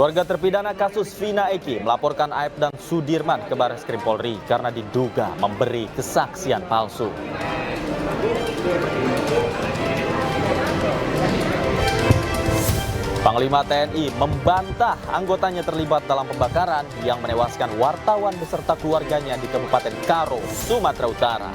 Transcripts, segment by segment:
Keluarga terpidana kasus Vina Eki melaporkan Aep dan Sudirman ke Barreskrim Polri karena diduga memberi kesaksian palsu. Panglima TNI membantah anggotanya terlibat dalam pembakaran yang menewaskan wartawan beserta keluarganya di Kabupaten Karo, Sumatera Utara.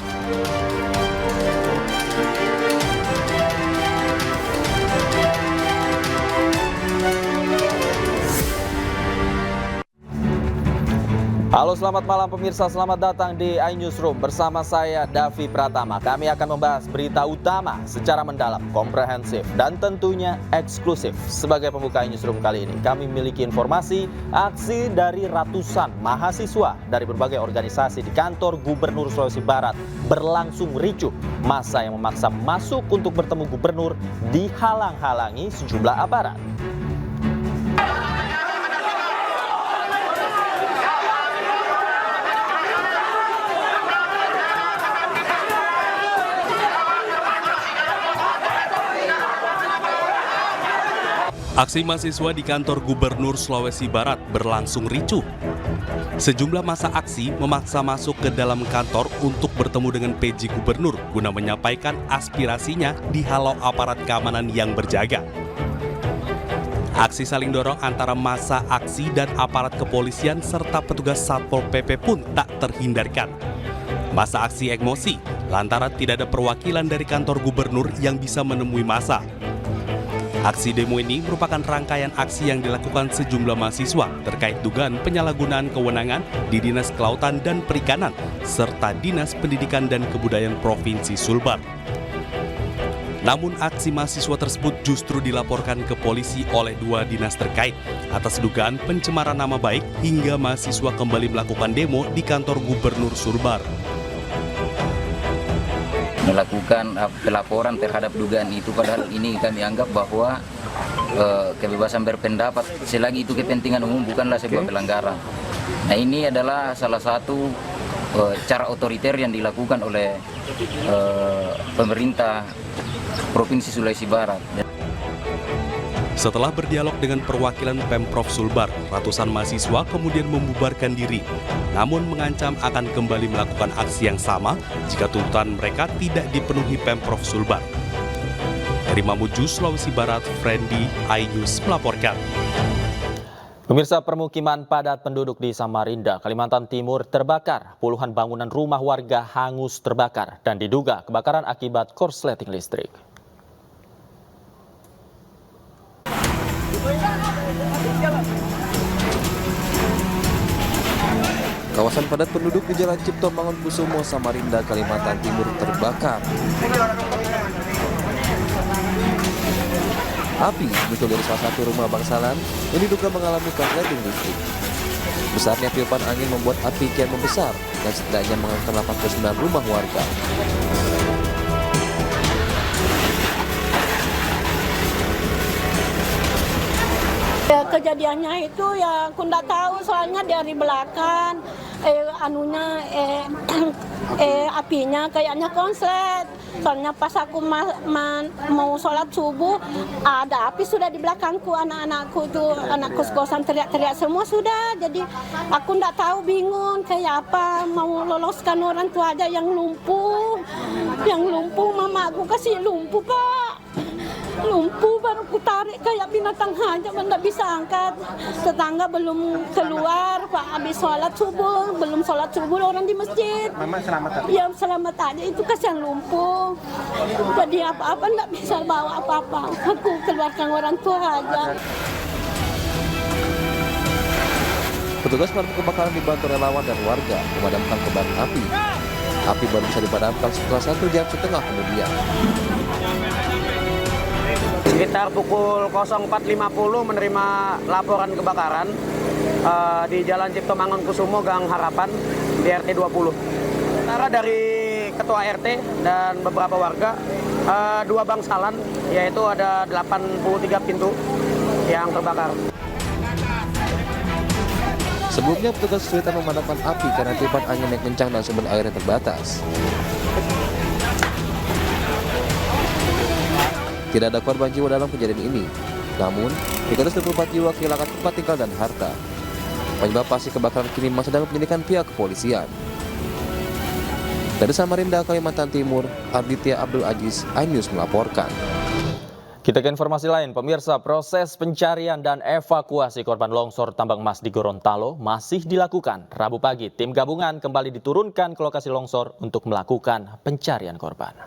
Halo, selamat malam pemirsa, selamat datang di iNewsroom bersama saya Davi Pratama. Kami akan membahas berita utama secara mendalam, komprehensif, dan tentunya eksklusif. Sebagai pembuka iNewsroom kali ini, kami memiliki informasi aksi dari ratusan mahasiswa dari berbagai organisasi di kantor Gubernur Sulawesi Barat berlangsung ricuh. Massa yang memaksa masuk untuk bertemu gubernur dihalang-halangi sejumlah aparat. Aksi mahasiswa di kantor Gubernur Sulawesi Barat berlangsung ricuh. Sejumlah massa aksi memaksa masuk ke dalam kantor untuk bertemu dengan PJ Gubernur guna menyampaikan aspirasinya dihalau aparat keamanan yang berjaga. Aksi saling dorong antara massa aksi dan aparat kepolisian serta petugas Satpol PP pun tak terhindarkan. Massa aksi emosi lantaran tidak ada perwakilan dari kantor gubernur yang bisa menemui massa. Aksi demo ini merupakan rangkaian aksi yang dilakukan sejumlah mahasiswa terkait dugaan penyalahgunaan kewenangan di Dinas Kelautan dan Perikanan serta Dinas Pendidikan dan Kebudayaan Provinsi Sulbar. Namun aksi mahasiswa tersebut justru dilaporkan ke polisi oleh dua dinas terkait atas dugaan pencemaran nama baik hingga mahasiswa kembali melakukan demo di kantor Gubernur Sulbar. Melakukan pelaporan terhadap dugaan itu, padahal ini kami anggap bahwa kebebasan berpendapat selagi itu kepentingan umum bukanlah sebuah pelanggaran. Nah, ini adalah salah satu cara otoriter yang dilakukan oleh pemerintah Provinsi Sulawesi Barat. Setelah berdialog dengan perwakilan Pemprov Sulbar, ratusan mahasiswa kemudian membubarkan diri, namun mengancam akan kembali melakukan aksi yang sama jika tuntutan mereka tidak dipenuhi Pemprov Sulbar. Dari Mamuju, Sulawesi Barat, Friendly iNews melaporkan. Pemirsa, permukiman padat penduduk di Samarinda, Kalimantan Timur terbakar. Puluhan bangunan rumah warga hangus terbakar dan diduga kebakaran akibat korsleting listrik. Kawasan padat penduduk di Jalan Cipto Mangunkusumo, Samarinda, Kalimantan Timur terbakar. Api muncul dari salah satu rumah bangsalan yang diduga mengalami korsleting listrik. Besarnya tiupan angin membuat api kian membesar dan setidaknya menghantam 89 rumah warga. Ya, kejadiannya itu ya aku nggak tahu, soalnya dari belakang apinya kayaknya konslet. Soalnya pas aku mau sholat subuh ada api sudah di belakangku, anak-anakku tuh, anak kos-kosan teriak-teriak semua sudah. Jadi aku nggak tahu, bingung kayak apa, mau loloskan orang tua aja yang lumpuh, mama aku kasih lumpuh Pak. Lumpuh baru ku tarik kayak binatang aja, nggak bisa angkat. Tetangga belum keluar Pak, habis sholat subuh, belum sholat subuh orang di masjid. Mama selamat aja? Ya selamat aja, itu kasihan lumpuh. Jadi apa-apa nggak bisa bawa apa-apa, aku keluarkan orang tua aja. Petugas pemadam kebakaran dibantu relawan dan warga memadamkan kobaran api. Api baru bisa dipadamkan setelah 1,5 jam kemudian. Sekitar pukul 04.50 menerima laporan kebakaran di Jalan Cipto Mangunkusumo, Gang Harapan, di RT 20. Sementara dari Ketua RT dan beberapa warga, dua bangsalan, yaitu ada 83 pintu yang terbakar. Sebelumnya petugas kesulitan memadamkan api karena tiupan angin yang kencang dan sumber air yang terbatas. Tidak ada korban jiwa dalam kejadian ini. Namun, 324 jiwa kehilangan tempat tinggal dan harta. Penyebab pasti kebakaran kini masih dalam penyelidikan pihak kepolisian. Dari Samarinda, Kalimantan Timur, Arditya Abdul Aziz, iNews melaporkan. Kita ke informasi lain, pemirsa, proses pencarian dan evakuasi korban longsor tambang emas di Gorontalo masih dilakukan. Rabu pagi, tim gabungan kembali diturunkan ke lokasi longsor untuk melakukan pencarian korban.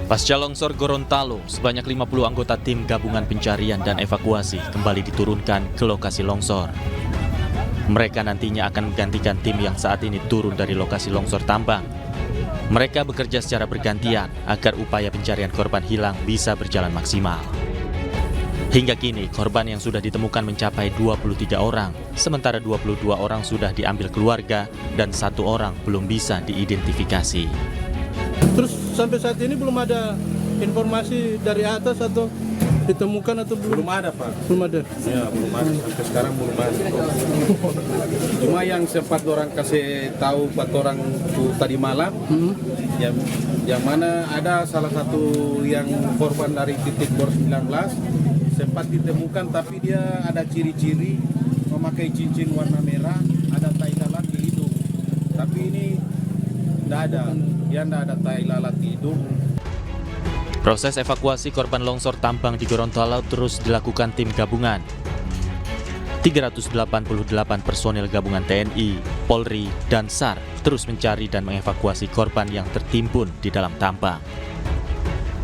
Pasca longsor Gorontalo, sebanyak 50 anggota tim gabungan pencarian dan evakuasi kembali diturunkan ke lokasi longsor. Mereka nantinya akan menggantikan tim yang saat ini turun dari lokasi longsor tambang. Mereka bekerja secara bergantian agar upaya pencarian korban hilang bisa berjalan maksimal. Hingga kini, korban yang sudah ditemukan mencapai 23 orang, sementara 22 orang sudah diambil keluarga dan 1 orang belum bisa diidentifikasi. Terus sampai saat ini belum ada informasi dari atas atau ditemukan atau belum? Belum ada, Pak. Belum ada. Ya, belum ada. Sampai sekarang belum ada. Cuma yang sempat orang kasih tahu buat orang tuh tadi malam, yang mana ada salah satu yang korban dari titik bor 19 sempat ditemukan, tapi dia ada ciri-ciri memakai cincin warna merah, ada tai lalat di hidung. Tapi ini tidak ada, dia tidak ada tai lalat di hidung. Proses evakuasi korban longsor tambang di Gorontalo terus dilakukan tim gabungan. 388 personel gabungan TNI, Polri, dan SAR terus mencari dan mengevakuasi korban yang tertimbun di dalam tambang.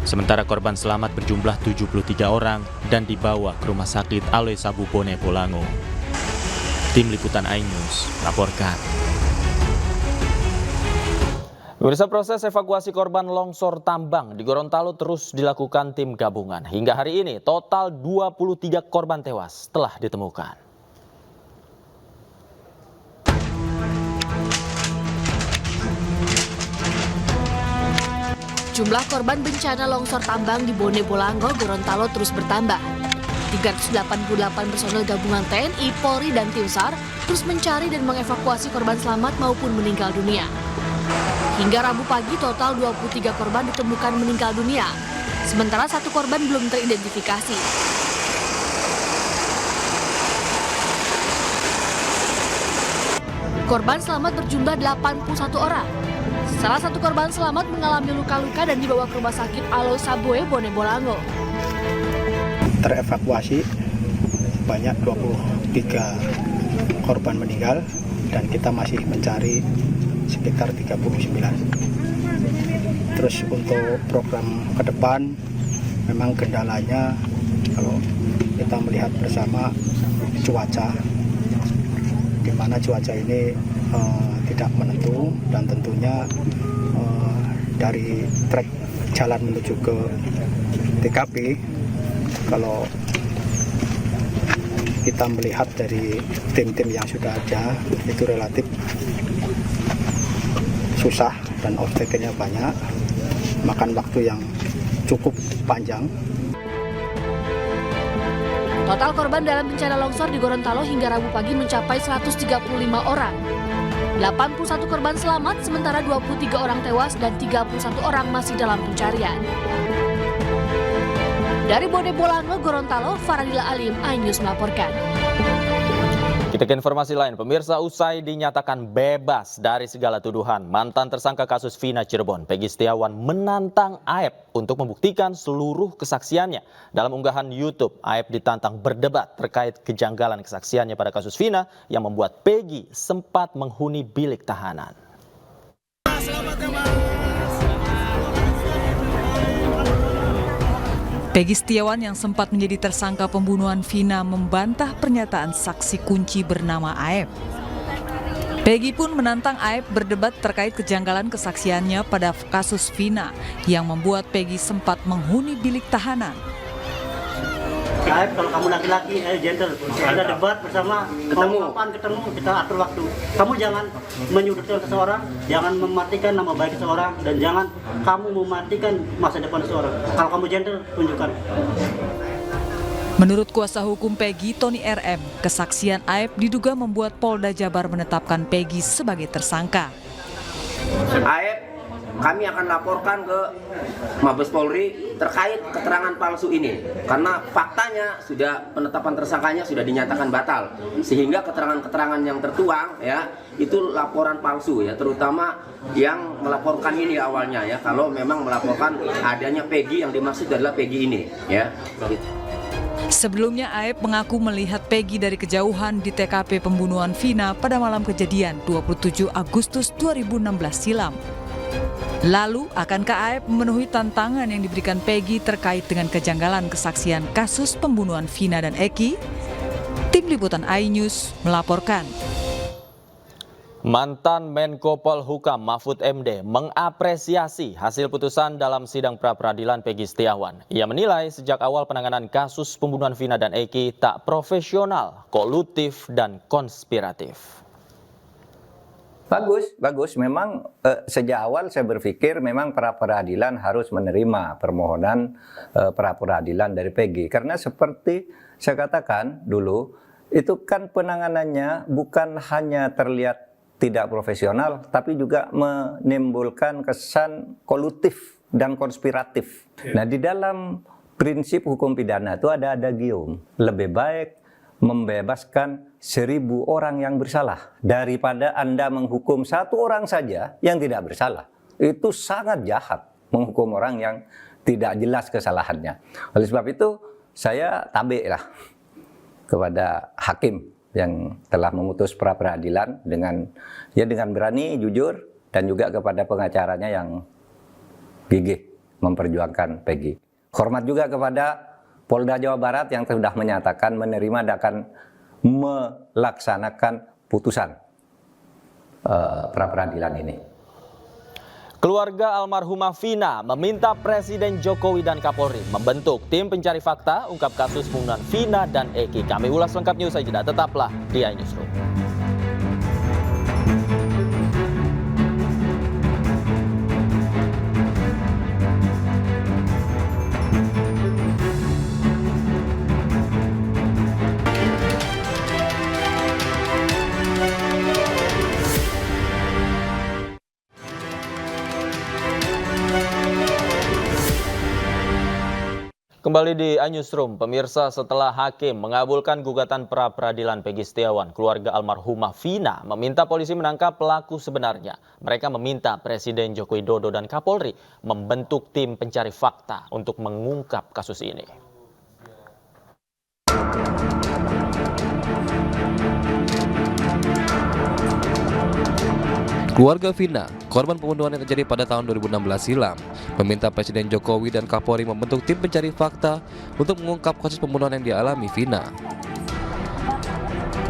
Sementara korban selamat berjumlah 73 orang dan dibawa ke Rumah Sakit Aloe Sabu Bone Bolango. Tim Liputan iNews laporkan. Pemirsa, proses evakuasi korban longsor tambang di Gorontalo terus dilakukan tim gabungan. Hingga hari ini, total 23 korban tewas telah ditemukan. Jumlah korban bencana longsor tambang di Bone Bolango, Gorontalo terus bertambah. 388 personel gabungan TNI, Polri, dan tim SAR terus mencari dan mengevakuasi korban selamat maupun meninggal dunia. Hingga Rabu pagi, total 23 korban ditemukan meninggal dunia, sementara 1 korban belum teridentifikasi. Korban selamat berjumlah 81 orang. Salah 1 korban selamat mengalami luka-luka dan dibawa ke Rumah Sakit Aloe Sabu Bone Bolango. Terevakuasi banyak 23 korban meninggal dan kita masih mencari sekitar 39. Terus untuk program ke depan memang kendalanya kalau kita melihat bersama cuaca, di mana cuaca ini tidak menentu dan tentunya dari trek jalan menuju ke TKP, kalau kita melihat dari tim-tim yang sudah ada itu relatif susah dan obstacle-nya banyak, makan waktu yang cukup panjang. Total korban dalam bencana longsor di Gorontalo hingga Rabu pagi mencapai 135 orang. 81 korban selamat, sementara 23 orang tewas dan 31 orang masih dalam pencarian. Dari Bone Bolango, Gorontalo, Faradila Alim, iNews melaporkan. Kita ke informasi lain, pemirsa, usai dinyatakan bebas dari segala tuduhan, mantan tersangka kasus Vina Cirebon, Peggy Setiawan menantang Aep untuk membuktikan seluruh kesaksiannya. Dalam unggahan YouTube, Aep ditantang berdebat terkait kejanggalan kesaksiannya pada kasus Vina yang membuat Peggy sempat menghuni bilik tahanan. Peggy Setiawan yang sempat menjadi tersangka pembunuhan Vina membantah pernyataan saksi kunci bernama Aep. Peggy pun menantang Aep berdebat terkait kejanggalan kesaksiannya pada kasus Vina yang membuat Peggy sempat menghuni bilik tahanan. Aep, kalau kamu laki-laki, gentle, ada debat bersama, kapan ketemu, kita atur waktu. Kamu jangan menyudutkan seseorang, jangan mematikan nama baik seseorang, dan jangan kamu mematikan masa depan seseorang. Kalau kamu gentle, tunjukkan. Menurut kuasa hukum Peggy, Tony RM, kesaksian Aep diduga membuat Polda Jabar menetapkan Peggy sebagai tersangka. Aep kami akan laporkan ke Mabes Polri terkait keterangan palsu ini. Karena faktanya sudah penetapan tersangkanya sudah dinyatakan batal. Sehingga keterangan-keterangan yang tertuang ya itu laporan palsu ya, terutama yang melaporkan ini awalnya ya, kalau memang melaporkan adanya Peggy, yang dimaksud adalah Peggy ini ya. Sebelumnya Aep mengaku melihat Peggy dari kejauhan di TKP pembunuhan Vina pada malam kejadian 27 Agustus 2016 silam. Lalu, akankah Aep memenuhi tantangan yang diberikan Peggy terkait dengan kejanggalan kesaksian kasus pembunuhan Vina dan Eki? Tim Liputan iNews melaporkan. Mantan Menko Polhukam Mahfud MD mengapresiasi hasil putusan dalam sidang pra-peradilan Peggy Setiawan. Ia menilai sejak awal penanganan kasus pembunuhan Vina dan Eki tak profesional, kolutif, dan konspiratif. Bagus. Memang sejak awal saya berpikir memang pra-peradilan harus menerima permohonan pra-peradilan dari Peggy. Karena seperti saya katakan dulu, itu kan penanganannya bukan hanya terlihat tidak profesional, tapi juga menimbulkan kesan kolutif dan konspiratif. Nah, di dalam prinsip hukum pidana itu ada adagium, lebih baik membebaskan 1000 orang yang bersalah daripada Anda menghukum 1 orang saja yang tidak bersalah. Itu sangat jahat menghukum orang yang tidak jelas kesalahannya. Oleh sebab itu saya tabik lah kepada hakim yang telah memutus pra-peradilan dengan berani, jujur, dan juga kepada pengacaranya yang gigih memperjuangkan Peggy. Hormat juga kepada Polda Jawa Barat yang sudah menyatakan menerima dan akan melaksanakan putusan pra-peradilan ini. Keluarga almarhumah Vina meminta Presiden Jokowi dan Kapolri membentuk tim pencari fakta ungkap kasus pembunuhan Vina dan Eki. Kami ulas lengkapnya usai jeda. Tetaplah di iNewsroom. Kembali di iNewsroom, pemirsa, setelah hakim mengabulkan gugatan pra-peradilan Peggy Setiawan, keluarga almarhumah Vina meminta polisi menangkap pelaku sebenarnya. Mereka meminta Presiden Joko Widodo dan Kapolri membentuk tim pencari fakta untuk mengungkap kasus ini. Keluarga Vina, korban pembunuhan yang terjadi pada tahun 2016 silam, meminta Presiden Jokowi dan Kapolri membentuk tim pencari fakta untuk mengungkap kasus pembunuhan yang dialami Vina.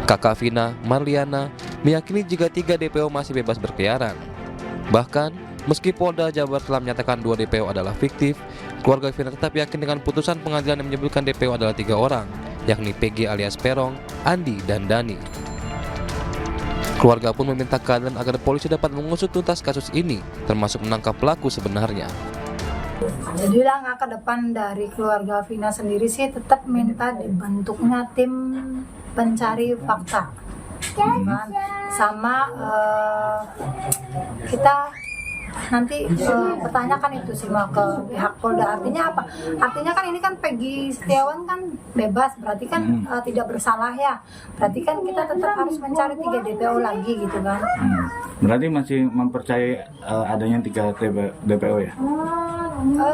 Kakak Vina, Marliana, meyakini jika 3 DPO masih bebas berkeliaran. Bahkan, meski Polda Jawa Barat telah menyatakan 2 DPO adalah fiktif, keluarga Vina tetap yakin dengan putusan pengadilan yang menyebutkan DPO adalah 3 orang, yakni Peggy alias Perong, Andi, dan Dani. Keluarga pun meminta keadilan agar polisi dapat mengusut tuntas kasus ini, termasuk menangkap pelaku sebenarnya. Jadi langkah ke depan dari keluarga Vina sendiri sih tetap minta dibentuknya tim pencari fakta. Sama kita nanti pertanyakan itu sih ke pihak Polda. Artinya apa? Artinya kan ini kan Peggy Setiawan kan bebas, berarti kan tidak bersalah ya. Berarti kan kita tetap harus mencari 3 DPO lagi gitu kan. Berarti masih mempercayai adanya 3 DPO ya?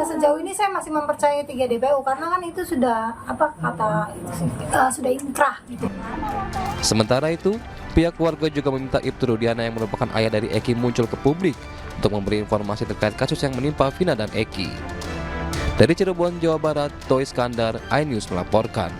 Sejauh ini saya masih mempercayai 3 DPO karena kan itu sudah sudah inkrah gitu. Sementara itu, pihak keluarga juga meminta Ibtu Rudiana yang merupakan ayah dari Eki muncul ke publik untuk memberi informasi terkait kasus yang menimpa Vina dan Eki. Dari Cirebon, Jawa Barat, Toy Iskandar, iNews melaporkan.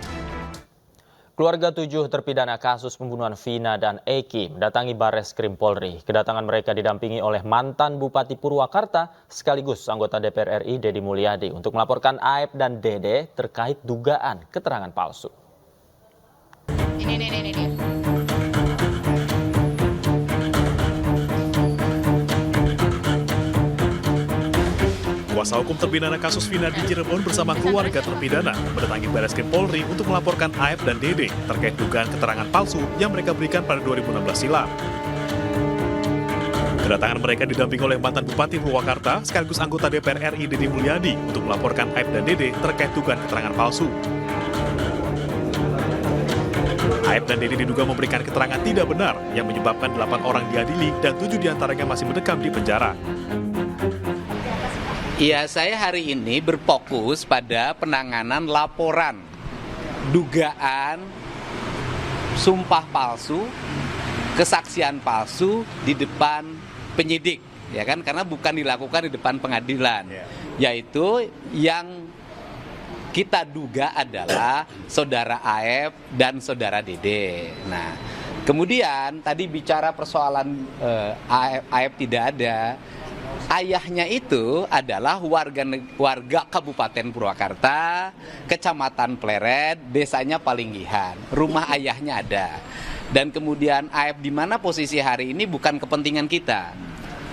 Keluarga 7 terpidana kasus pembunuhan Vina dan Eki mendatangi Barreskrim Polri. Kedatangan mereka didampingi oleh mantan Bupati Purwakarta sekaligus anggota DPR RI Deddy Mulyadi untuk melaporkan Aep dan Dede terkait dugaan keterangan palsu. Ini. Kuasa hukum terpidana kasus Vina di Cirebon bersama keluarga terpidana mendatangi Barreskrim Polri untuk melaporkan Aep dan Dede terkait dugaan keterangan palsu yang mereka berikan pada 2016 silam. Kedatangan mereka didampingi oleh mantan Bupati Purwakarta sekaligus anggota DPR RI Deddy Mulyadi untuk melaporkan Aib dan Dede terkait dugaan keterangan palsu. Aib dan Dede diduga memberikan keterangan tidak benar yang menyebabkan 8 orang diadili dan 7 diantaranya masih mendekam di penjara. Ya, saya hari ini berfokus pada penanganan laporan dugaan sumpah palsu, kesaksian palsu di depan penyidik, ya kan? Karena bukan dilakukan di depan pengadilan, yaitu yang kita duga adalah saudara Aib dan saudara Dede. Nah, kemudian tadi bicara persoalan Aib tidak ada. Ayahnya itu adalah warga Kabupaten Purwakarta, Kecamatan Pleret, desanya Palinggihan. Rumah ayahnya ada. Dan kemudian Aib di mana posisi hari ini bukan kepentingan kita.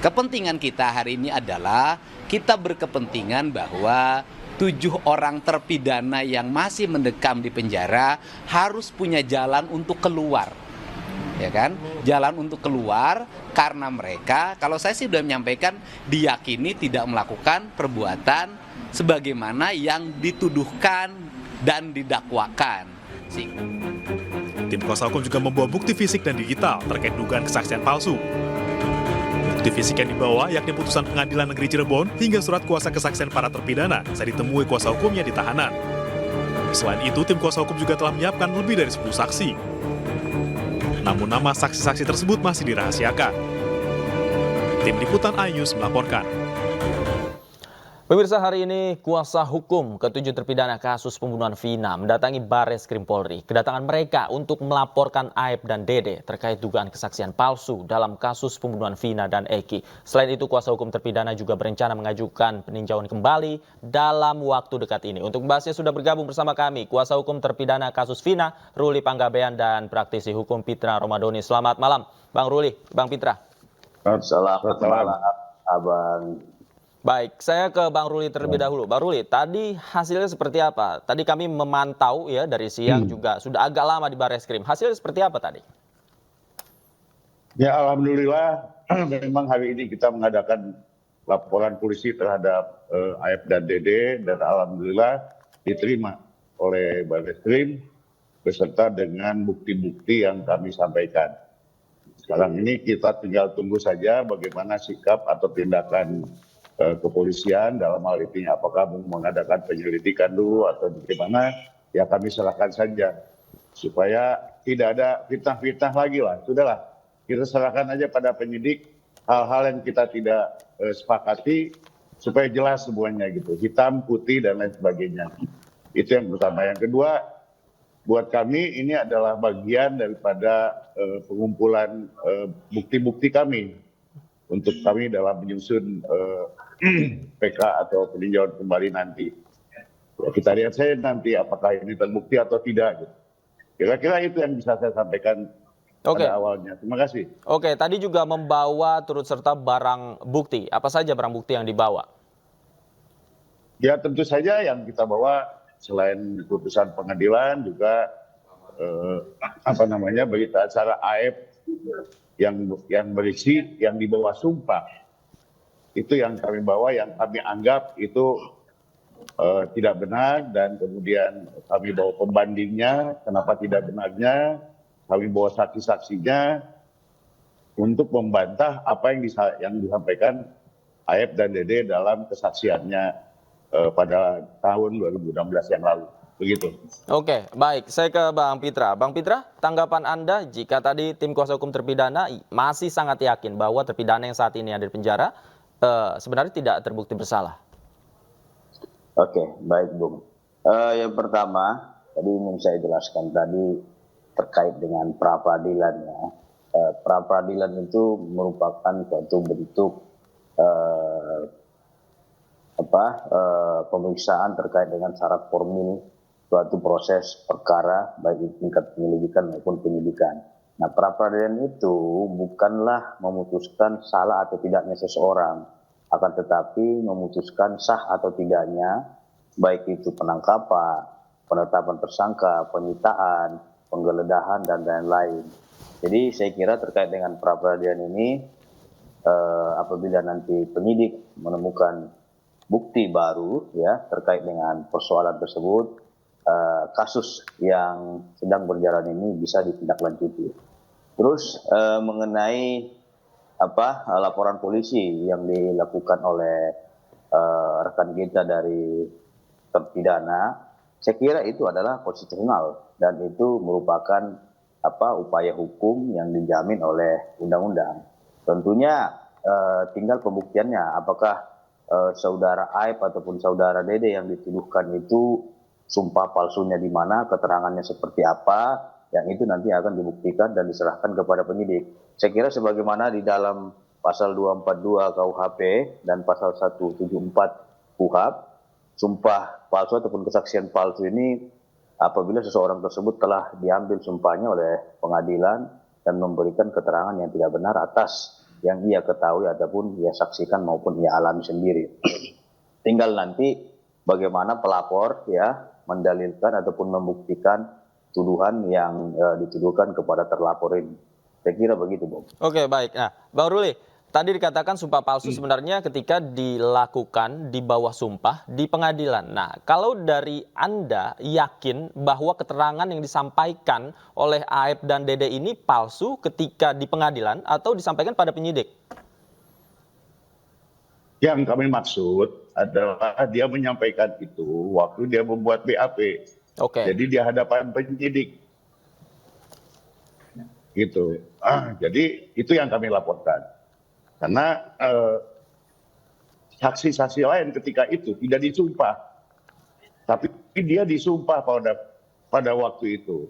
Kepentingan kita hari ini adalah kita berkepentingan bahwa 7 orang terpidana yang masih mendekam di penjara harus punya jalan untuk keluar. Ya kan? Jalan untuk keluar karena mereka, kalau saya sih sudah menyampaikan, diyakini tidak melakukan perbuatan sebagaimana yang dituduhkan dan didakwakan. Tim kuasa hukum juga membawa bukti fisik dan digital terkait dugaan kesaksian palsu. Bukti fisik yang dibawa yakni putusan Pengadilan Negeri Cirebon hingga surat kuasa kesaksian para terpidana saat ditemui kuasa hukumnya di tahanan. Selain itu, tim kuasa hukum juga telah menyiapkan lebih dari 10 saksi. Namun nama saksi-saksi tersebut masih dirahasiakan. Tim Liputan iNews melaporkan. Pemirsa, hari ini kuasa hukum ke-7 terpidana kasus pembunuhan Vina mendatangi Barreskrim Polri. Kedatangan mereka untuk melaporkan Aib dan Dede terkait dugaan kesaksian palsu dalam kasus pembunuhan Vina dan Eki. Selain itu, kuasa hukum terpidana juga berencana mengajukan peninjauan kembali dalam waktu dekat ini. Untuk membahasnya sudah bergabung bersama kami kuasa hukum terpidana kasus Vina, Ruli Panggabean, dan praktisi hukum Pitra Romadoni. Selamat malam, Bang Ruli, Bang Pitra. Selamat malam, Abang. Baik, saya ke Bang Ruli terlebih dahulu. Bang Ruli, tadi hasilnya seperti apa? Tadi kami memantau ya dari siang juga sudah agak lama di Barreskrim. Hasilnya seperti apa tadi? Ya, alhamdulillah memang hari ini kita mengadakan laporan polisi terhadap Aib dan Dede, dan alhamdulillah diterima oleh Barreskrim beserta dengan bukti-bukti yang kami sampaikan. Sekarang ini kita tinggal tunggu saja bagaimana sikap atau tindakan kepolisian dalam hal ini, apakah mengadakan penyelidikan dulu atau bagaimana, ya kami serahkan saja supaya tidak ada fitnah-fitnah lagi lah. Sudahlah, kita serahkan aja pada penyidik hal-hal yang kita tidak sepakati supaya jelas semuanya gitu, hitam, putih dan lain sebagainya. Itu yang pertama. Yang kedua, buat kami ini adalah bagian daripada pengumpulan bukti-bukti kami untuk kami dalam menyusun PK atau peninjauan kembali nanti. Ya, kita lihat saja nanti apakah ini terbukti atau tidak. Gitu. Kira-kira itu yang bisa saya sampaikan pada awalnya. Terima kasih. Oke, tadi juga membawa turut serta barang bukti. Apa saja barang bukti yang dibawa? Ya, tentu saja yang kita bawa selain putusan pengadilan juga berita acara Aib yang berisi yang dibawa sumpah. Itu yang kami bawa, yang kami anggap itu tidak benar, dan kemudian kami bawa pembandingnya, kenapa tidak benarnya, kami bawa saksi-saksinya untuk membantah apa yang disampaikan Aib dan Dede dalam kesaksiannya pada tahun 2016 yang lalu. Begitu. Oke, baik. Saya ke Bang Pitra. Bang Pitra, tanggapan Anda jika tadi tim kuasa hukum terpidana masih sangat yakin bahwa terpidana yang saat ini ada di penjara sebenarnya tidak terbukti bersalah? Oke, baik Bung. Yang pertama, tadi ingin saya jelaskan tadi terkait dengan pra-peradilannya. Pra-peradilan itu merupakan suatu bentuk pemeriksaan terkait dengan syarat formil suatu proses perkara baik tingkat penyelidikan maupun penyidikan. Nah, pra-peradilan itu bukanlah memutuskan salah atau tidaknya seseorang, akan tetapi memutuskan sah atau tidaknya, baik itu penangkapan, penetapan tersangka, penyitaan, penggeledahan, dan lain-lain. Jadi saya kira terkait dengan pra-peradilan ini, apabila nanti penyidik menemukan bukti baru ya terkait dengan persoalan tersebut, kasus yang sedang berjalan ini bisa ditindaklanjuti. Terus mengenai laporan polisi yang dilakukan oleh rekan kita dari terpidana, saya kira itu adalah konstitusional dan itu merupakan upaya hukum yang dijamin oleh undang-undang. Tentunya tinggal pembuktiannya, apakah saudara Aib ataupun saudara Dede yang dituduhkan itu sumpah palsunya di mana, keterangannya seperti apa, yang itu nanti akan dibuktikan dan diserahkan kepada penyidik. Saya kira sebagaimana di dalam pasal 242 KUHP dan pasal 174 KUHP, sumpah palsu ataupun kesaksian palsu ini apabila seseorang tersebut telah diambil sumpahnya oleh pengadilan dan memberikan keterangan yang tidak benar atas yang ia ketahui ataupun ia saksikan maupun ia alami sendiri. Tinggal nanti bagaimana pelapor ya mendalilkan ataupun membuktikan tuduhan yang dituduhkan kepada terlapor ini. Saya kira begitu, Bung. Oke, baik. Nah, Bang Ruli, tadi dikatakan sumpah palsu sebenarnya ketika dilakukan di bawah sumpah di pengadilan. Nah, kalau dari Anda yakin bahwa keterangan yang disampaikan oleh Aib dan Dede ini palsu ketika di pengadilan atau disampaikan pada penyidik? Yang kami maksud adalah dia menyampaikan itu waktu dia membuat BAP. Oke. Jadi di hadapan penyidik. Gitu. Jadi itu yang kami laporkan. Karena saksi-saksi lain ketika itu tidak disumpah. Tapi dia disumpah pada waktu itu.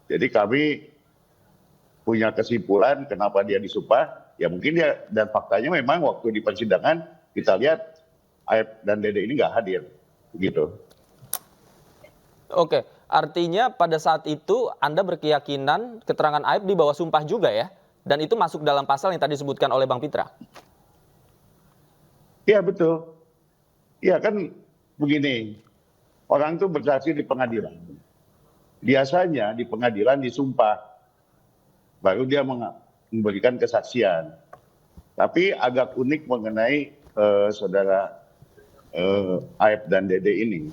Jadi kami punya kesimpulan kenapa dia disumpah. Ya mungkin dia, dan faktanya memang waktu di persidangan kita lihat Aib dan Dede ini nggak hadir. Begitu. Oke, artinya pada saat itu Anda berkeyakinan keterangan Aib di bawah sumpah juga ya? Dan itu masuk dalam pasal yang tadi disebutkan oleh Bang Pitra? Iya betul. Iya kan begini, orang itu bersaksi di pengadilan. Biasanya di pengadilan disumpah, baru dia memberikan kesaksian. Tapi agak unik mengenai saudara Aib dan Dede ini.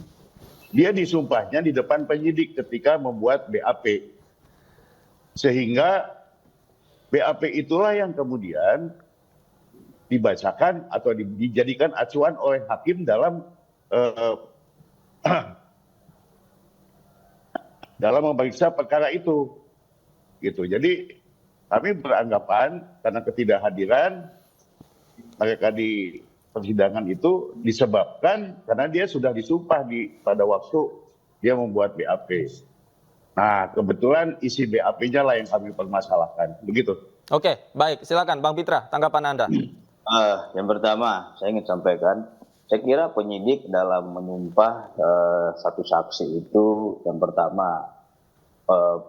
Dia disumpahnya di depan penyidik ketika membuat BAP. Sehingga BAP itulah yang kemudian dibacakan atau dijadikan acuan oleh hakim dalam dalam memeriksa perkara itu. Gitu. Jadi kami beranggapan karena ketidakhadiran mereka di persidangan itu disebabkan karena dia sudah disumpah pada waktu dia membuat BAP. Nah, kebetulan isi BAP-nya lah yang kami permasalahkan. Begitu. Oke, baik. Silakan Bang Pitra, tanggapan Anda. Yang pertama, saya ingin sampaikan, saya kira penyidik dalam menyumpah satu saksi itu, yang pertama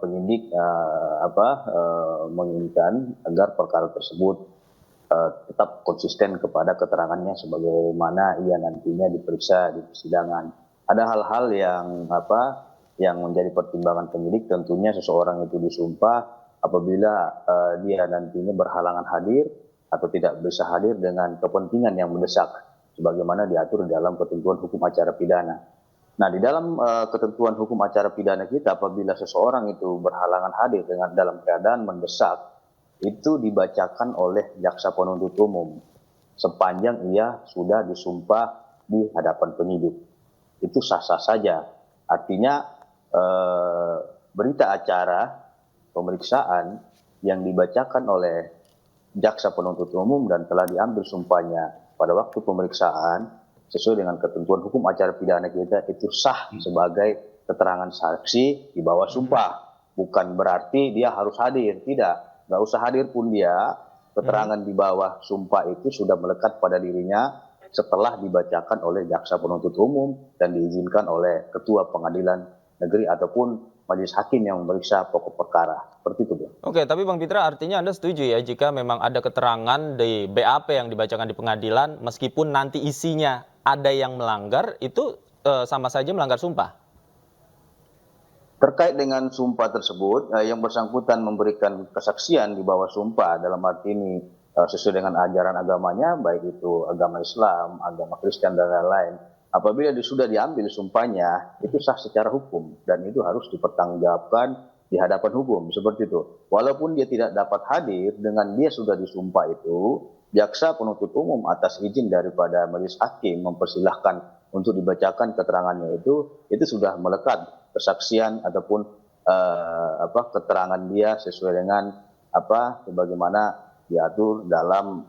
penyidik menginginkan agar perkara tersebut tetap konsisten kepada keterangannya sebagaimana ia nantinya diperiksa di persidangan. Ada hal-hal yang menjadi pertimbangan penyidik, tentunya seseorang itu disumpah apabila dia nantinya berhalangan hadir atau tidak bisa hadir dengan kepentingan yang mendesak sebagaimana diatur dalam ketentuan hukum acara pidana. Nah, di dalam ketentuan hukum acara pidana kita, apabila seseorang itu berhalangan hadir dalam keadaan mendesak, itu dibacakan oleh jaksa penuntut umum sepanjang ia sudah disumpah di hadapan penyidik. Itu sah-sah saja. Artinya berita acara pemeriksaan yang dibacakan oleh jaksa penuntut umum dan telah diambil sumpahnya pada waktu pemeriksaan sesuai dengan ketentuan hukum acara pidana kita itu sah sebagai keterangan saksi di bawah sumpah. Bukan berarti dia harus hadir, tidak. Nggak usah hadir pun dia, keterangan di bawah sumpah itu sudah melekat pada dirinya setelah dibacakan oleh jaksa penuntut umum dan diizinkan oleh ketua pengadilan negeri ataupun majelis hakim yang memeriksa pokok perkara. Seperti itu, Bang. Oke, tapi Bang Pitra, artinya Anda setuju ya jika memang ada keterangan di BAP yang dibacakan di pengadilan, meskipun nanti isinya ada yang melanggar, itu sama saja melanggar sumpah? Terkait dengan sumpah tersebut, yang bersangkutan memberikan kesaksian di bawah sumpah, dalam arti ini sesuai dengan ajaran agamanya, baik itu agama Islam, agama Kristen dan lain-lain. Apabila sudah diambil sumpahnya, itu sah secara hukum dan itu harus dipertanggungjawabkan di hadapan hukum seperti itu. Walaupun dia tidak dapat hadir, dengan dia sudah disumpah itu, jaksa penuntut umum atas izin daripada majelis hakim mempersilahkan untuk dibacakan keterangannya itu sudah melekat kesaksian ataupun keterangan dia sesuai dengan sebagaimana diatur dalam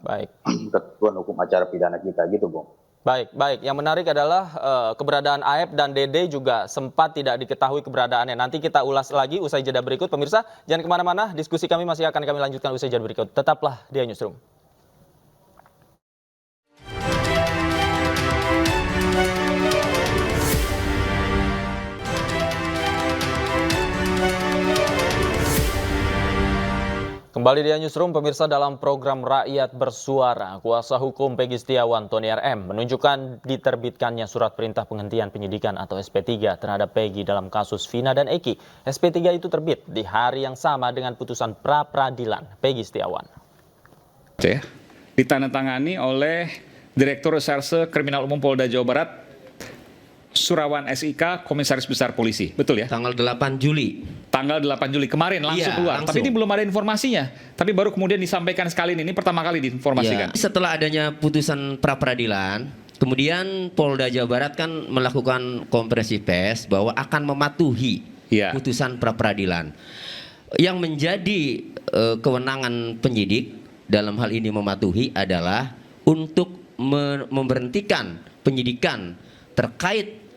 ketentuan hukum acara pidana kita gitu, Bung. Baik. Yang menarik adalah keberadaan Aep dan Dede juga sempat tidak diketahui keberadaannya. Nanti kita ulas lagi usai jeda berikut. Pemirsa, jangan kemana-mana. Diskusi kami masih akan kami lanjutkan usai jeda berikut. Tetaplah di Newsroom. Kembali di Newsroom, pemirsa, dalam program Rakyat Bersuara, kuasa hukum Peggy Setiawan, Tony RM, menunjukkan diterbitkannya surat perintah penghentian penyidikan atau SP3 terhadap Peggy dalam kasus Vina dan Eki. SP3 itu terbit di hari yang sama dengan putusan pra-peradilan Peggy Setiawan. Ditandatangani oleh Direktur Reserse Kriminal Umum Polda Jawa Barat, Surawan SIK, Komisaris Besar Polisi. Betul ya? Tanggal 8 Juli. Tanggal 8 Juli kemarin langsung keluar. Langsung. Tapi ini belum ada informasinya. Tapi baru kemudian disampaikan sekali ini pertama kali diinformasikan. Setelah adanya putusan pra-peradilan, kemudian Polda Jawa Barat kan melakukan konferensi pers bahwa akan mematuhi putusan pra-peradilan. Yang menjadi kewenangan penyidik dalam hal ini mematuhi adalah untuk memberhentikan penyidikan terkait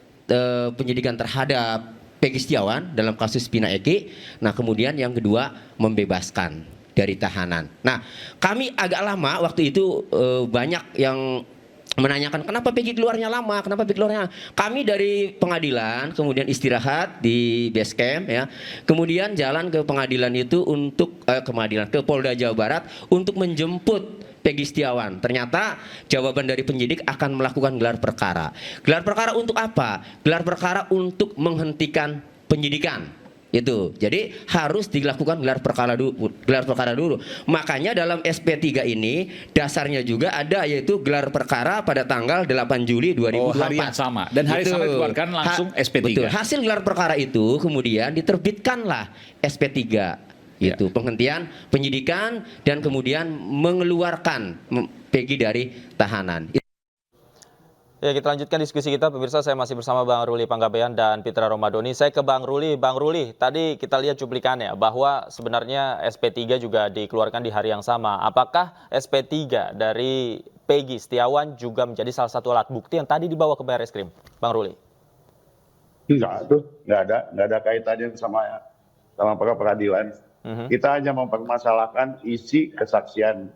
penyidikan terhadap Peggy Setiawan dalam kasus Vina Eki. Nah, kemudian yang kedua membebaskan dari tahanan. Nah, kami agak lama waktu itu banyak yang menanyakan kenapa Peggy keluarnya lama, kenapa Peggy keluarnya. Kami dari pengadilan kemudian istirahat di base camp ya. Kemudian jalan ke pengadilan itu untuk ke Polda Jawa Barat untuk menjemput Peggy Setiawan. Ternyata jawaban dari penyidik akan melakukan gelar perkara. Gelar perkara untuk apa? Gelar perkara untuk menghentikan penyidikan. Itu. Jadi harus dilakukan gelar perkara dulu. Makanya dalam SP3 ini dasarnya juga ada yaitu gelar perkara pada tanggal 8 Juli 2024. Oh, hari yang sama. Dan hari sama dikeluarkan langsung SP3. Betul. Hasil gelar perkara itu kemudian diterbitkanlah SP3. Itu penghentian penyidikan dan kemudian mengeluarkan Peggy dari tahanan. Ya, kita lanjutkan diskusi kita, pemirsa. Saya masih bersama Bang Ruli Panggabean dan Pitra Romadoni. Saya ke Bang Ruli. Bang Ruli, tadi kita lihat cuplikannya bahwa sebenarnya SP3 juga dikeluarkan di hari yang sama. Apakah SP3 dari Peggy Setiawan juga menjadi salah satu alat bukti yang tadi dibawa ke Barreskrim, Bang Ruli? Enggak, nggak ada kaitannya sama pra peradilan. Kita hanya mempermasalahkan isi kesaksian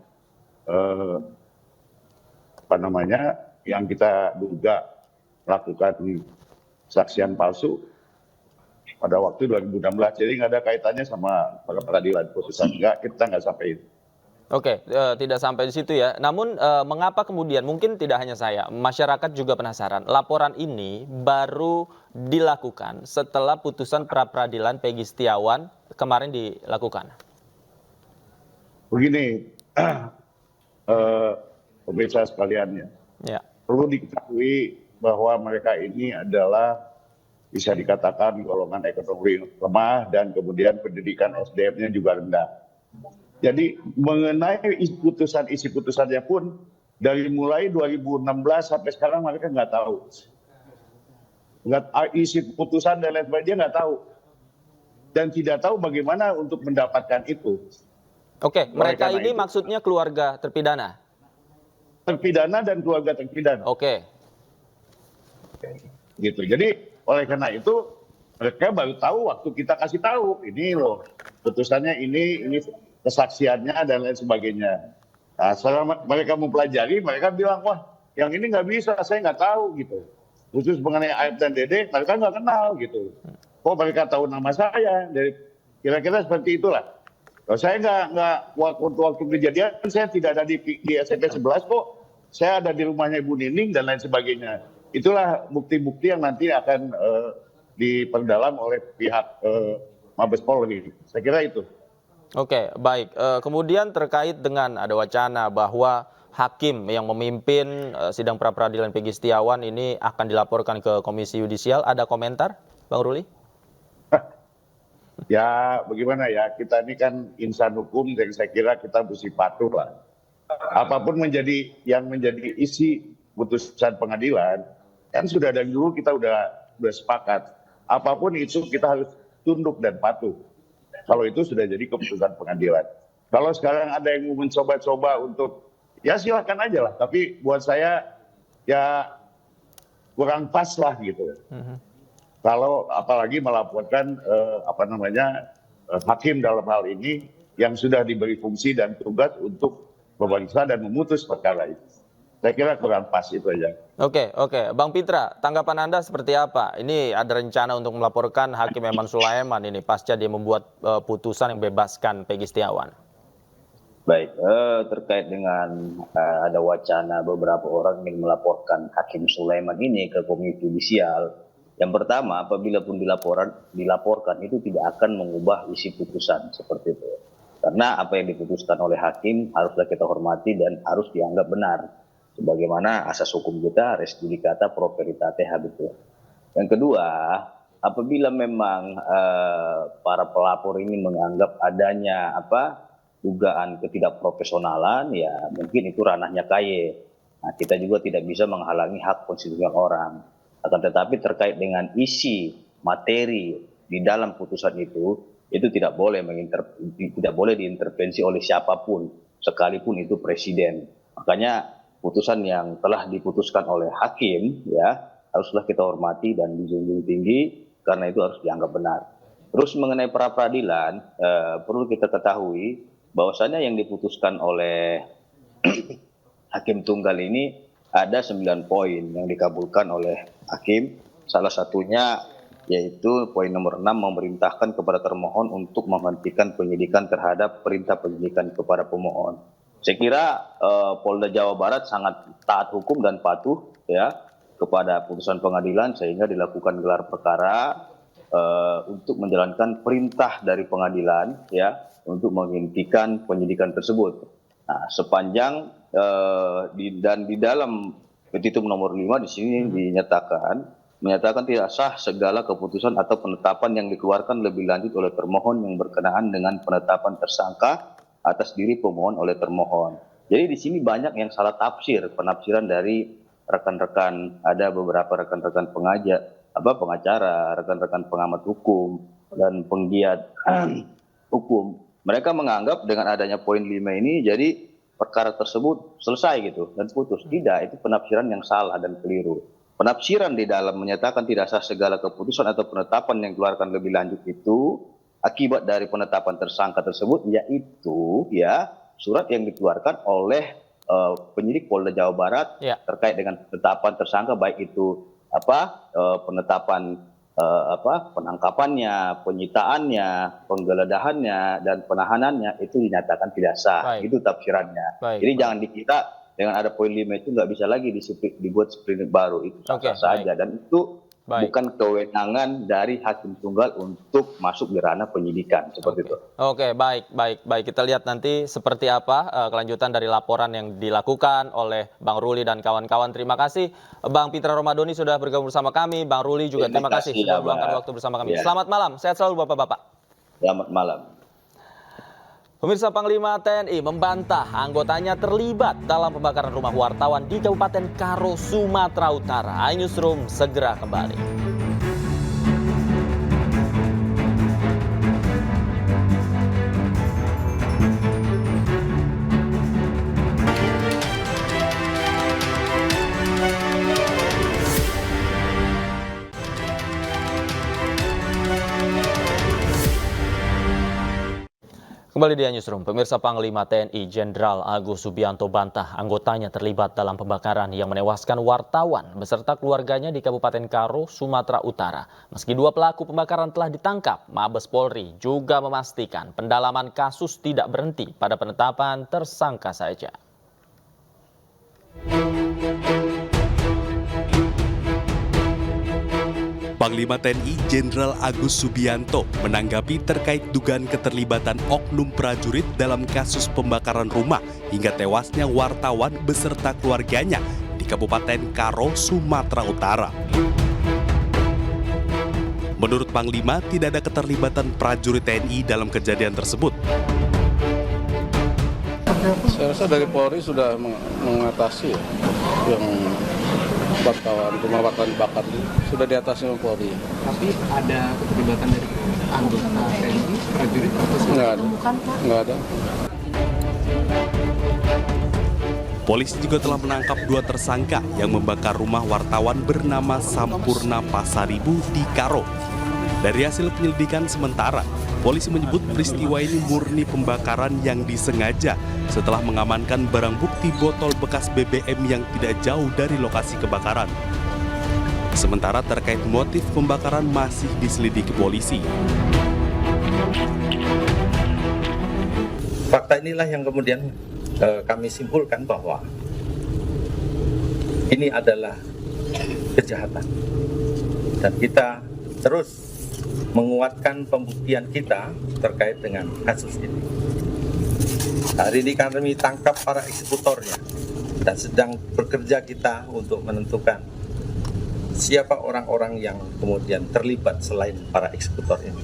yang kita duga melakukan kesaksian palsu pada waktu 2016. Jadi nggak ada kaitannya sama peradilan putusan. Kita nggak sampai itu. Oke, tidak sampai di situ ya. Namun mengapa kemudian, mungkin tidak hanya saya, masyarakat juga penasaran. Laporan ini baru dilakukan setelah putusan pra-peradilan Peggy Setiawan kemarin dilakukan. Begini, pemirsa sekalian ya. Perlu diketahui bahwa mereka ini adalah bisa dikatakan golongan ekonomi lemah dan kemudian pendidikan SDM-nya juga rendah. Jadi mengenai isi putusannya pun dari mulai 2016 sampai sekarang mereka nggak tahu. Isi putusan dan lain sebagainya nggak tahu. Dan tidak tahu bagaimana untuk mendapatkan itu. Oke, mereka ini maksudnya keluarga terpidana? Terpidana dan keluarga terpidana. Oke. Gitu. Jadi oleh karena itu mereka baru tahu waktu kita kasih tahu. Ini loh putusannya ini kesaksiannya dan lain sebagainya. Nah, setelah mereka mempelajari, mereka bilang, wah yang ini nggak bisa, saya nggak tahu gitu. Khusus mengenai Aep dan Dede, mereka nggak kenal gitu. Kok mereka tahu nama saya? Kira-kira seperti itulah. Kalau saya nggak waktu kejadian, saya tidak ada di SMP 11 kok. Saya ada di rumahnya Ibu Nining dan lain sebagainya. Itulah bukti-bukti yang nanti akan diperdalam oleh pihak Mabes Polri. Saya kira itu. Oke, baik. Kemudian terkait dengan ada wacana bahwa hakim yang memimpin sidang pra-peradilan Peggy Setiawan ini akan dilaporkan ke Komisi Yudisial. Ada komentar, Bang Ruli? Ya, bagaimana ya, kita ini kan insan hukum dan saya kira kita mesti patuh lah. Apapun yang menjadi isi putusan pengadilan, kan sudah dari dulu kita udah sepakat. Apapun itu kita harus tunduk dan patuh. Kalau itu sudah jadi keputusan pengadilan. Kalau sekarang ada yang mau mencoba-coba untuk, ya silakan aja lah. Tapi buat saya ya kurang pas lah gitu. Kalau apalagi melaporkan hakim dalam hal ini yang sudah diberi fungsi dan tugas untuk memeriksa dan memutus perkara itu. Saya kira kurang pas itu aja. Oke. Bang Pitra, tanggapan Anda seperti apa? Ini ada rencana untuk melaporkan Hakim Eman Sulaiman ini pasca dia membuat putusan yang bebaskan Peggy Setiawan. Baik, terkait dengan ada wacana beberapa orang ingin melaporkan Hakim Sulaiman ini ke Komisi Yudisial. Yang pertama, apabila pun dilaporkan itu tidak akan mengubah isi putusan seperti itu. Karena apa yang diputuskan oleh hakim haruslah kita hormati dan harus dianggap benar. Sebagaimana asas hukum kita, res judicata pro veritate habetur. Yang kedua, apabila memang para pelapor ini menganggap adanya dugaan ketidakprofesionalan, ya mungkin itu ranahnya KY. Nah, kita juga tidak bisa menghalangi hak konstitusional orang. Akan tetapi terkait dengan isi materi di dalam putusan itu tidak boleh diintervensi oleh siapapun, sekalipun itu presiden. Makanya putusan yang telah diputuskan oleh hakim ya haruslah kita hormati dan dijunjung tinggi karena itu harus dianggap benar. Terus mengenai pra peradilan perlu kita ketahui bahwasanya yang diputuskan oleh hakim tunggal ini ada 9 poin yang dikabulkan oleh hakim. Salah satunya yaitu poin nomor 6 memerintahkan kepada termohon untuk menghentikan penyidikan terhadap perintah penyidikan kepada pemohon. Saya kira Polda Jawa Barat sangat taat hukum dan patuh ya kepada putusan pengadilan sehingga dilakukan gelar perkara untuk menjalankan perintah dari pengadilan ya untuk menghentikan penyidikan tersebut. Nah, sepanjang di dalam petitum nomor 5 di sini menyatakan tidak sah segala keputusan atau penetapan yang dikeluarkan lebih lanjut oleh termohon yang berkenaan dengan penetapan tersangka atas diri pemohon oleh termohon. Jadi di sini banyak yang salah tafsir, penafsiran dari rekan-rekan, ada beberapa rekan-rekan pengacara, rekan-rekan pengamat hukum dan penggiat hukum. Mereka menganggap dengan adanya poin 5 ini jadi perkara tersebut selesai gitu dan putus. Tidak, itu penafsiran yang salah dan keliru. Penafsiran di dalam menyatakan tidak sah segala keputusan atau penetapan yang dikeluarkan lebih lanjut itu akibat dari penetapan tersangka tersebut yaitu ya surat yang dikeluarkan oleh penyidik Polda Jawa Barat terkait dengan penetapan tersangka baik itu penetapan penangkapannya, penyitaannya, penggeledahannya dan penahanannya itu dinyatakan tidak sah. Itu tafsirannya. Jadi jangan dikira dengan ada poin 5 itu nggak bisa lagi dibuat sprindik baru, itu sah saja dan itu bukan kewenangan dari hakim tunggal untuk masuk di ranah penyidikan seperti itu. Oke, baik. Kita lihat nanti seperti apa kelanjutan dari laporan yang dilakukan oleh Bang Ruli dan kawan-kawan. Terima kasih Bang Pitra Romadoni sudah bergabung bersama kami. Bang Ruli juga terima kasih sudah meluangkan waktu bersama kami. Selamat malam, sehat selalu Bapak-bapak. Selamat malam. Pemirsa, Panglima TNI membantah anggotanya terlibat dalam pembakaran rumah wartawan di Kabupaten Karo, Sumatera Utara. iNewsroom segera kembali. Kembali di Newsroom, pemirsa, Panglima TNI Jenderal Agus Subianto bantah anggotanya terlibat dalam pembakaran yang menewaskan wartawan beserta keluarganya di Kabupaten Karo, Sumatera Utara. Meski 2 pelaku pembakaran telah ditangkap, Mabes Polri juga memastikan pendalaman kasus tidak berhenti pada penetapan tersangka saja. Panglima TNI Jenderal Agus Subianto menanggapi terkait dugaan keterlibatan oknum prajurit dalam kasus pembakaran rumah hingga tewasnya wartawan beserta keluarganya di Kabupaten Karo, Sumatera Utara. Menurut Panglima, tidak ada keterlibatan prajurit TNI dalam kejadian tersebut. Saya rasa dari Polri sudah mengatasi yang rumah wartawan dibakar sudah diatasi oleh Polri. Tapi ada keterlibatan dari anggota TNI, prajurit atau nggak ada. Polisi juga telah menangkap 2 tersangka yang membakar rumah wartawan bernama Sampurna Pasaribu di Karo. Dari hasil penyelidikan sementara, polisi menyebut peristiwa ini murni pembakaran yang disengaja setelah mengamankan barang bukti botol bekas BBM yang tidak jauh dari lokasi kebakaran. Sementara terkait motif pembakaran masih diselidiki polisi. Fakta inilah yang kemudian kami simpulkan bahwa ini adalah kejahatan. Dan kita terus menguatkan pembuktian kita terkait dengan kasus ini. Hari ini kami tangkap para eksekutornya dan sedang bekerja kita untuk menentukan siapa orang-orang yang kemudian terlibat selain para eksekutor ini.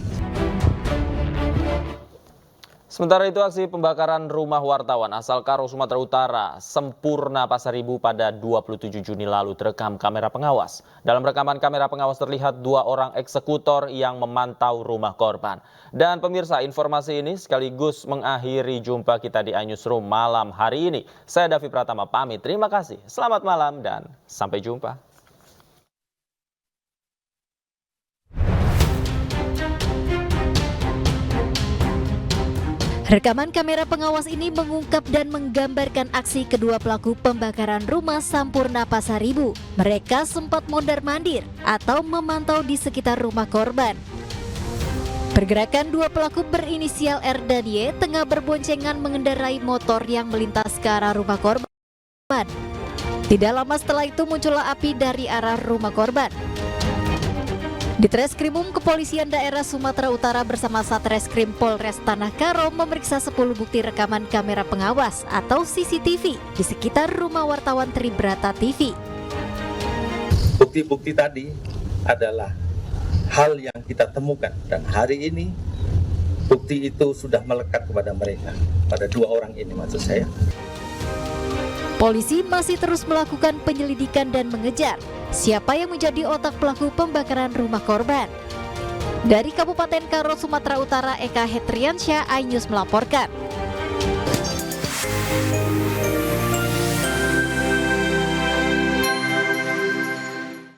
Sementara itu, aksi pembakaran rumah wartawan asal Karo, Sumatera Utara, Sampurna Pasaribu pada 27 Juni lalu terekam kamera pengawas. Dalam rekaman kamera pengawas terlihat 2 orang eksekutor yang memantau rumah korban. Dan pemirsa, informasi ini sekaligus mengakhiri jumpa kita di iNewsroom malam hari ini. Saya Davi Pratama pamit, terima kasih, selamat malam dan sampai jumpa. Rekaman kamera pengawas ini mengungkap dan menggambarkan aksi kedua pelaku pembakaran rumah Sampurna Pasaribu. Mereka sempat mondar-mandir atau memantau di sekitar rumah korban. Pergerakan 2 pelaku berinisial R dan Y tengah berboncengan mengendarai motor yang melintas ke arah rumah korban. Tidak lama setelah itu muncullah api dari arah rumah korban. Di Treskrimum Kepolisian Daerah Sumatera Utara bersama Satreskrim Polres Tanah Karo memeriksa 10 bukti rekaman kamera pengawas atau CCTV di sekitar rumah wartawan Tribrata TV. Bukti-bukti tadi adalah hal yang kita temukan dan hari ini bukti itu sudah melekat kepada mereka, pada 2 orang ini maksud saya. Polisi masih terus melakukan penyelidikan dan mengejar siapa yang menjadi otak pelaku pembakaran rumah korban. Dari Kabupaten Karo, Sumatera Utara, Eka Hetriansyah, iNews melaporkan.